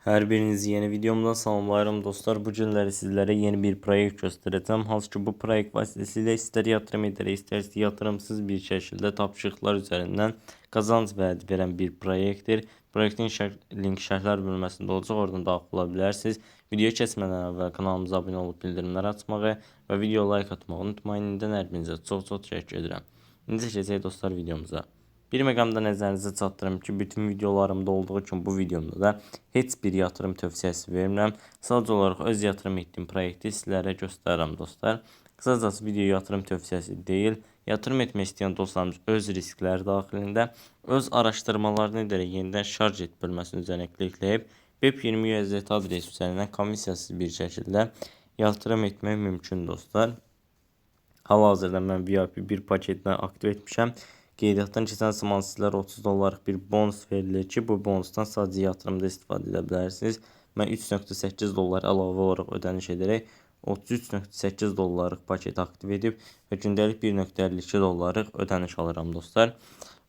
Hər birinizi yeni videomdan salamlayıram dostlar. Bu günləri sizlərə yeni bir proyekt göstərəcəm. Hansı ki bu proyekt vasitəsilə istər yatırım edərək, istərsə yatırımsız bir şəkildə tapşırıqlar üzərindən qazanc vəd verən bir proyektdir. Proyektin link şərhlər bölməsində olacaq, oradan daxil ola bilərsiniz. Videoya keçmədən əvvəl kanalımıza abunə olub bildirimləri açmağı və video like atmağı unutmayın. İndən hər birinizə çox təşəkkür edirəm. İndi keçək dostlar videomuza. Bir məqamda nəzərinizə çatdırım ki, bütün videolarımda olduğu kimi bu videomda da heç bir yatırım tövsiyəsi vermirəm. Sadəcə olaraq öz yatırım etdiyim proyekti sizlərə göstərirəm dostlar. Qısacası video yatırım tövsiyəsi deyil. Yatırım etmək istəyən dostlarımız öz riskləri daxilində öz araşdırmalarını edərək yenidən şarj et bölməsinin üzərinə klikləyib BEP20 USDT adresi üzərindən komissiyasız bir şəkildə yatırım etmək mümkün dostlar. Hal-hazırda mən VIP bir paketini aktiv etmişəm. Qeydiyyatdan keçən zaman sizlərə $30 bir bonus verilir ki, bu bonusdan sadəcə yatırımda istifadə edə bilərsiniz. Mən $3.8 əlavə olaraq ödəniş edərək $33.8 paket aktiv edib və gündəlik $1.52 ödəniş alıram dostlar.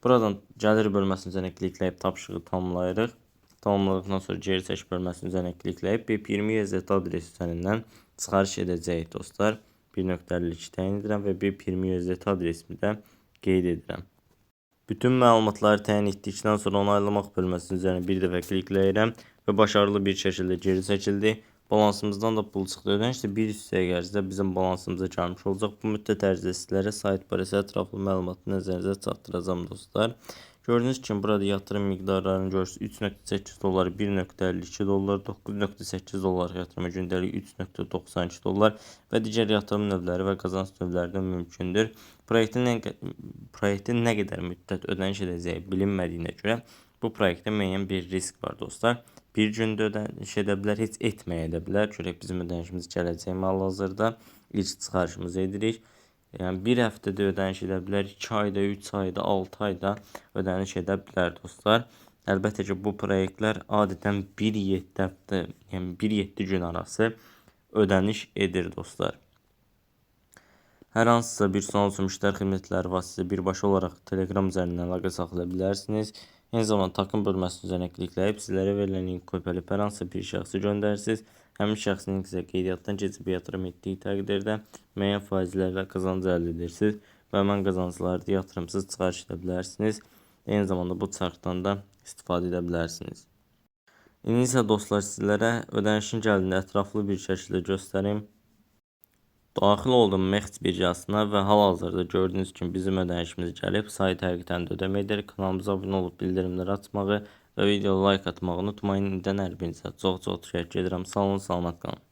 Buradan gəlir bölməsinin üzərinə klikləyib tapşırığı tamamlayırıq. Tamamladıqdan sonra geri çək bölməsinin üzərinə klikləyib BEP20 USDT adresi üzərindən çıxarış edəcəyik dostlar. 1.52 təyin edirəm və BEP20 USDT adresimi də qeyd edirəm. Bütün məlumatları təyin etdikdən sonra onaylamaq bölməsinin üzərinə bir dəfə klikləyirəm və başarılı bir şəkildə geri çəkildi. Balansımızdan da pul çıxdı. Ödəniş də bir hissəyə ərzində bizim balansımıza gəlmiş olacaq. Bu müddət ərzində sizlərə sayt barəsi ətraflı məlumatı nəzərinizə çatdıracağım dostlar. Gördüyünüz kimi burada yatırım miqdarlarını görürsünüz. $3.8, $1.52, $9.8 yatırıma gündəlik $3.92 və digər yatırım növləri və qazanc növləri də mümkündür. Proyektin nə qədər müddət ödəniş edəcəyi bilinmədiyinə görə bu proyektdə müəyyən bir risk var dostlar. Bir gündə ödəniş edə bilər, heç etməyə də bilər. Görək bizim ödənişimiz gələcək hal-hazırda ilk çıxarışımızı edirik. Yəni bir həftədə ödəniş edə bilər, 2 ayda, 3 ayda, 6 ayda ödəniş edə bilər dostlar. Əlbəttə ki bu proyektlər adətən 1-7 həftə, yəni 1-7 gün arası ödəniş edir dostlar. Hər hansısa bir sual üçün müştəri xidmətləri vasitəsilə birbaşa olaraq Telegram üzərindən əlaqə saxlaya bilərsiniz. Eyni zamanda takım bölməsinin üzərinə klikləyib sizlərə verilən linki kopyalayıb hər hansısa bir şəxsi göndərirsiniz. Həmin şəxsin isə qeydiyyatdan keçib yatırım etdiyi təqdirdə müəyyən faizlərlə qazanc əldə edirsiniz və həmin qazancları da yatırımsız çıxarış edə bilərsiniz. Eyni zamanda bu çarxdan da istifadə edə bilərsiniz. İndi isə dostlar sizlərə ödənişin gəldiyini ətraflı bir şəkildə göstərim. Daxil oldum Mext birjasına və hal-hazırda gördüyünüz kimi bizim ödənişimiz gəlib. Sayt həqiqətən də ödəmə edərək kanalımıza abunə olub bildirimləri açmağı və video like atmağı unutmayın. İndən hər birinizə çox təşəkkür edirəm. Sağ olun, salamat qalın.